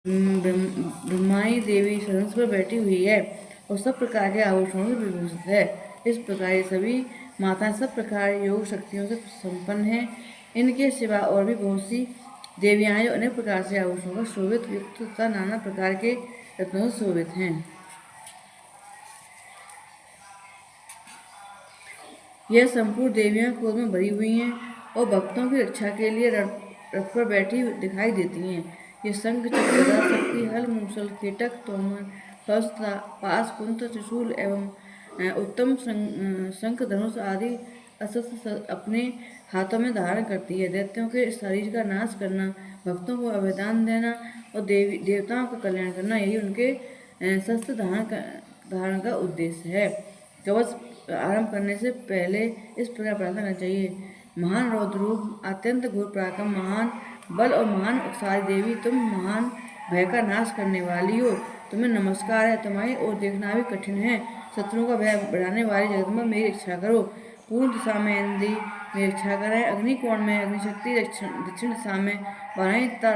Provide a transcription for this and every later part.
ब्रह्माणी देवी सहंस पर बैठी हुई है और सब प्रकार के आभूषणों से विभूषित है। इस प्रकार ये सभी माताएं सब प्रकार योग शक्तियों से संपन्न हैं। इनके सिवा और भी बहुत सी देवियां जो अनेक प्रकार से आभूषणों का शोभित युक्त तथा नाना प्रकार के रत्नों से शोभित हैं। यह संपूर्ण देवियां क्रोध में भरी हुई हैं और भक्तों की रक्षा के लिए रथ पर बैठी दिखाई देती हैं। ये शंख चक्र गदा शक्ति हल मूसल कीटक तोमर हस्त पास कुंत त्रिशूल एवं उत्तम शंख धनुष आदि अस्त्र अपने हाथों में धारण करती है। दैत्यों के शरीर का नाश करना, भक्तों को अभयदान देना और देवताओं का कल्याण करना, यही उनके शस्त्र धारण का उद्देश्य है। कवच आरंभ करने से पहले इस प्रकार प्रार्थना करना चाहिए। महान रौद्र रूप, अत्यंत घोर पराक्रम, महान बल और महान उत्साही देवी, तुम महान भय का नाश करने वाली हो, तुम्हें नमस्कार है। तुम्हारी ओर देखना भी कठिन है। शत्रुओं का भय बढ़ाने वाली जगदम्बा मेरी रक्षा करो। पूर्व दिशा में इंद्री मेरी रक्षा करें, अग्निकोण में अग्निशक्ति, दक्षिण दिशा में वाराणी तथा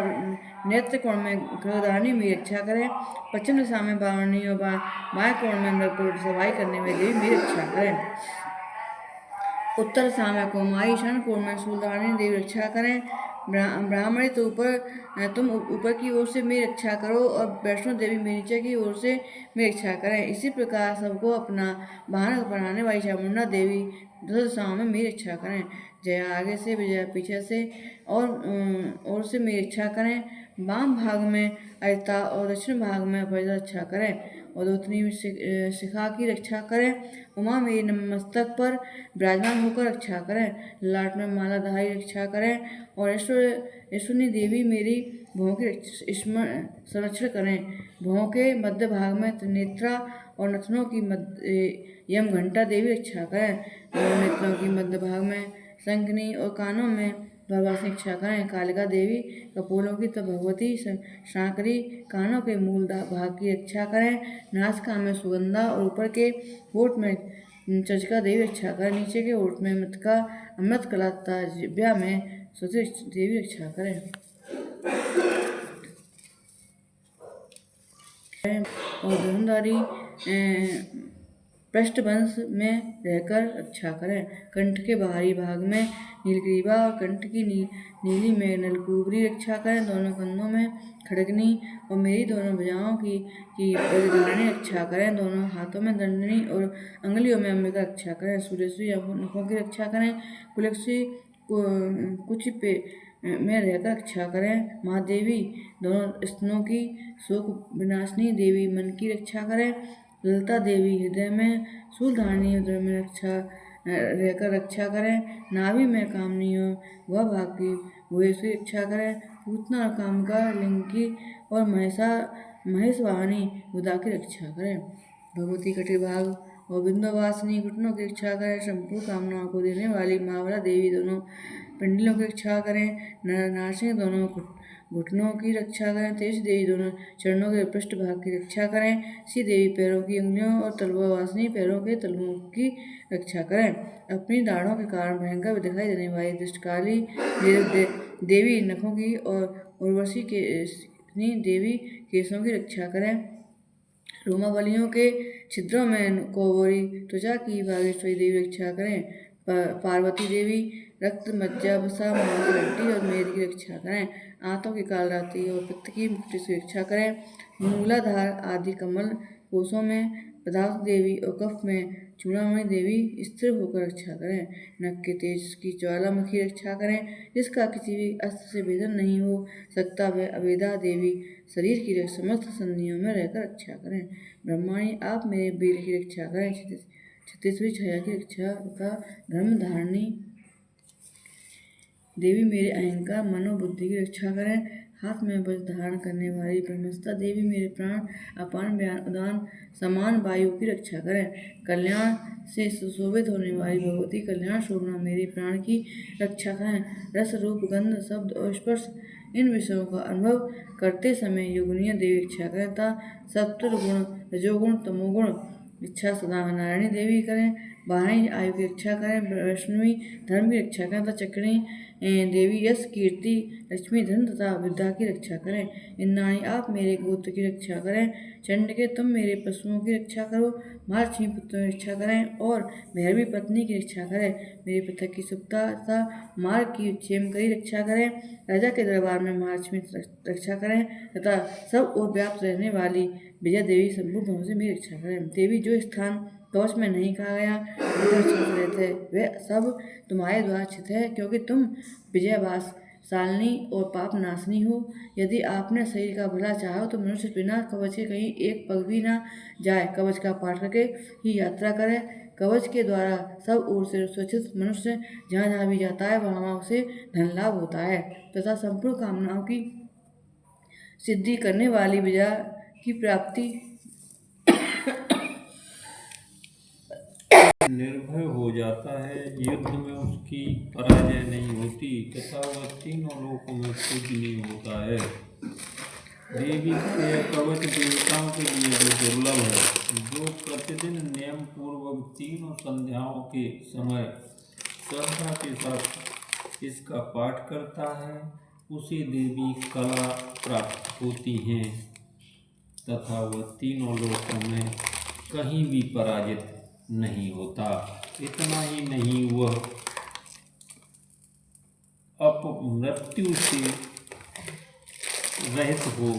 नेत्र कोण में ग्रहधारिणी मेरी रक्षा करें, पश्चिम दिशा में बावरणी और बाएं कोण में मृग पर सवारी करने वाली देवी मेरी रक्षा करें, उत्तर दिशा में कुमारी, ईशान कोण में शूलधारिणी देवी रक्षा करें, ब्राह्मणी तो तुम ऊपर की ओर से मेरी रक्षा करो और वैष्णो देवी मेरी नीचे की ओर से मेरी रक्षा करें। इसी प्रकार सबको अपना वाहन बनाने वाली चामुंडा देवी दस दिशाओं में मेरी रक्षा करें। जया आगे से, विजया पीछे से और ओर से मेरी रक्षा करें। वाम भाग में अरिता और दक्षिण भाग में अपराजिता रक्षा करें और दोतनी शिखा की रक्षा करें। उमा मेरी मस्तक पर विराजमान होकर रक्षा करें, लाट में मालाधारी रक्षा करें और ईश्वरी देवी मेरी भौं की संरक्षण करें। भौं के मध्य भाग में त्रिनेत्रा और नथनों की यम घंटा देवी रक्षा करें। दोनों नेत्रों की मध्य भाग में शंखनी और कानों में भगवान रक्षा करें। कालिका देवी कपोलों की तो भगवती शांकरी कानों के मूल भाग की रक्षा करें। नासिका में सुगंधा और ऊपर के होठ में चंचका देवी रक्षा करें। नीचे के होठ में मृतका अमृत कला तथा जिह्वा में सती देवी रक्षा करें और धनुधारी पृष्ठवंश में रहकर रक्षा करें। कंठ के बाहरी भाग में नीलग्रीवा और कंठ की नीली में नलकुबरी रक्षा करें। दोनों कंधों में खड़गनी और मेरी दोनों भुजाओं की वज्रधारिणी रक्षा करें। दोनों हाथों में दंडनी और अंगुलियों में अंबिका रक्षा करें। सूर्यश्री नखों की रक्षा करें। कुलक्षी कुछ पे में रहकर रक्षा करें। महादेवी दोनों स्तनों की शोक विनाशिनी देवी मन की रक्षा करें। ललिता देवी हृदय में शूलधारिणी हृदय में रहकर रक्षा करें। नाभि में कामनी वह भाग की भुवेश्वरी रक्षा करें। पूतना और कामिका लिंग की और महेशवाहिनी उदा की रक्षा करें। भगवती कटिर भाग और बिंदुवासिनी घुटनों की रक्षा करें। संपूर्ण कामनाओं को देने वाली महाबला देवी दोनों पिंडलों की रक्षा करें। नारसिंह दोनों घुटनों की रक्षा करें। तेज देवी दोनों चरणों के पृष्ठ भाग की रक्षा करें। सी देवी पैरों की अंगुलियों और तलवा वासिनी पैरों के तलवों की रक्षा करें। अपनी दाढ़ों के कारण भयंकर दिखाई देने वाली दुष्टकाली देवी नखों की और उर्वशी के देवी केशों की रक्षा करें। रोमावलियों के छिद्रों में कोवरी त्वचा की भागेश्वरी देवी रक्षा करें। पार्वती देवी रक्त मज्जा वसा मांस हड्डी और मेद की रक्षा करें। आंतों की कालरात्रि और पित्त की मुक्ति से रक्षा करें। मूलाधार आदि कमल कोशों में पदार्थ देवी और कफ में चूड़ामणि देवी स्थिर होकर रक्षा करें। नख के तेज की ज्वालामुखी रक्षा करें। जिसका किसी भी अस्त्र से भेदन नहीं हो सकता वह अवेदा देवी शरीर की समस्त संधियों में रहकर रक्षा करें। ब्रह्माणी आप मेरे वीर की रक्षा करें। छत्तीसवीं छाया की रक्षा तथा धर्म धारणी देवी मेरे अहंकार मनोबुद्धि की रक्षा करें। हाथ में वज्र धारण करने वाली ब्रह्मस्ता देवी मेरे प्राण अपान उदान समान वायु की रक्षा करें। कल्याण से सुशोभित होने वाली भगवती कल्याण शोभना मेरे प्राण की रक्षा करें। रस रूप गंध शब्द और स्पर्श इन विषयों का अनुभव करते समय योगिनी देवी रक्षा करें तथा सत्वर गुण रजोगुण तमोगुण इच्छा सदा नारायणी देवी करें। 12 आयु की रक्षा करें। वैष्णवी धर्म की रक्षा करें तथा चक्रिणी देवी यश कीर्ति लक्ष्मी धन तथा विद्या की रक्षा करें। इंद्राणी आप मेरे गोत्र की रक्षा करें। चंडिके तुम मेरे पशुओं की रक्षा करो। महालक्ष्मी पुत्रों की रक्षा करें और भैरवी पत्नी की रक्षा करें। मेरे पिता की सुखता तथा मार्ग की क्षेम करी रक्षा करें। राजा के दरबार में महालक्ष्मी रक्षा करें तथा सब ओर व्याप्त रहने वाली विजय देवी संपूर्ण धर्म से मेरी रक्षा करें। देवी जो स्थान कवच में नहीं कहा गया रहते वे सब तुम्हारे द्वारा स्थित है, क्योंकि तुम विजयवास शालिनी और पाप नाशनी हो। यदि आपने शरीर का भला चाहा तो मनुष्य बिना कवच के कहीं एक पग भी ना जाए। कवच का पाठ करके ही यात्रा करे। कवच के द्वारा सब ओर से सुरक्षित मनुष्य जहाँ जहाँ भी जाता है वहाँ वहाँ उसे धन लाभ होता है तथा संपूर्ण कामनाओं की सिद्धि करने वाली विजय की प्राप्ति निर्भय हो जाता है। युद्ध में उसकी पराजय नहीं होती तथा वह तीनों लोकों में पूजनीय होता है। देवी के कवच देवताओं के लिए जो दुर्लभ है, जो प्रतिदिन नियम पूर्वक तीनों संध्याओं के समय श्रद्धा के साथ इसका पाठ करता है, उसे देवी कला प्राप्त होती हैं तथा वह तीनों लोकों में कहीं भी पराजित नहीं होता। इतना ही नहीं, वह अपमृत्यु से रहित हो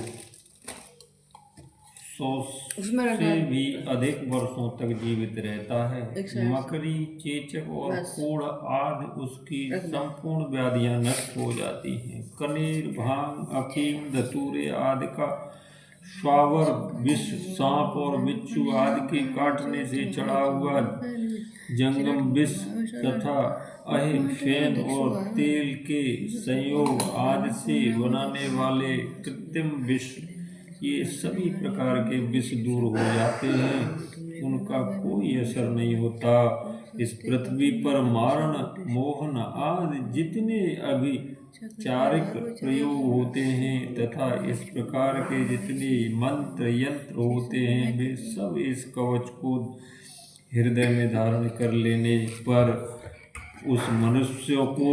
100 से भी अधिक वर्षों तक जीवित रहता है। मकड़ी, चेचक और कोढ़ आदि उसकी संपूर्ण व्याधियां नष्ट हो जाती हैं। कनेर, भांग, अफीम, धतूरे आदि का श्वावर, विष, सांप और बिच्छू आदि के काटने से चढ़ा हुआ जंगम विष तथा अहि, फेन और तेल के संयोग आदि से बनाने वाले कृत्रिम विष, ये सभी प्रकार के विष दूर हो जाते हैं, उनका कोई असर नहीं होता। इस पृथ्वी पर मारण, मोहन आदि जितने अभिचारिक प्रयोग होते हैं तथा इस प्रकार के जितने मंत्र यंत्र होते हैं, वे सब इस कवच को हृदय में धारण कर लेने पर उस मनुष्य को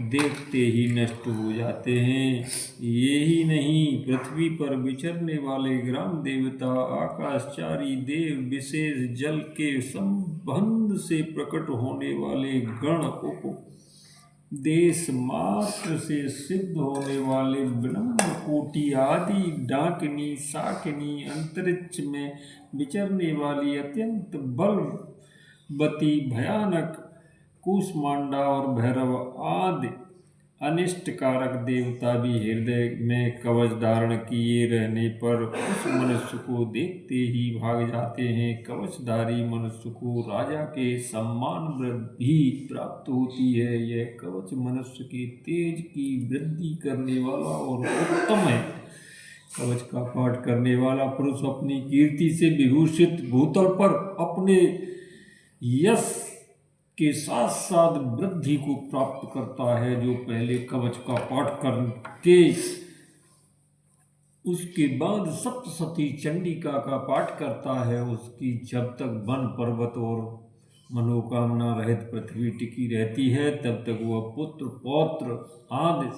देखते ही नष्ट हो जाते हैं। यही नहीं, पृथ्वी पर विचरने वाले ग्राम देवता, आकाशचारी देव, विशेष जल के संबंध से प्रकट होने वाले गण, उपदेश मात्र से सिद्ध होने वाले ब्रह्म कोटि आदि, डाकिनी, शाकिनी, अंतरिक्ष में विचरने वाली अत्यंत बलवती भयानक कूष्मांडा और भैरव आदि अनिष्टकारक देवता भी हृदय में कवच धारण किए रहने पर उस मनुष्य को देखते ही भाग जाते हैं। कवचधारी मनुष्य को राजा के सम्मान वृद्धि प्राप्त होती है। यह कवच मनुष्य के तेज की वृद्धि करने वाला और उत्तम है। कवच का पाठ करने वाला पुरुष अपनी कीर्ति से विभूषित भूतल पर अपने यश के साथ साथ वृद्धि को प्राप्त करता है। जो पहले कवच का पाठ करके उसके बाद सप्तशती चंडिका का पाठ करता है, उसकी जब तक वन पर्वत और मनोकामना रहित पृथ्वी टिकी रहती है, तब तक वह पुत्र पौत्र आदि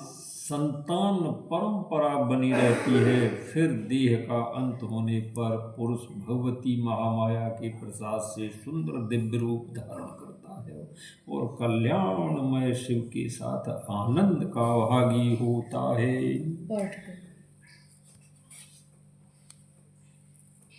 संतान परंपरा बनी रहती है। फिर देह का अंत होने पर पुरुष भगवती महामाया के प्रसाद से सुंदर दिव्य रूप धारण करता है और कल्याणमय शिव के साथ आनंद का भागी होता है।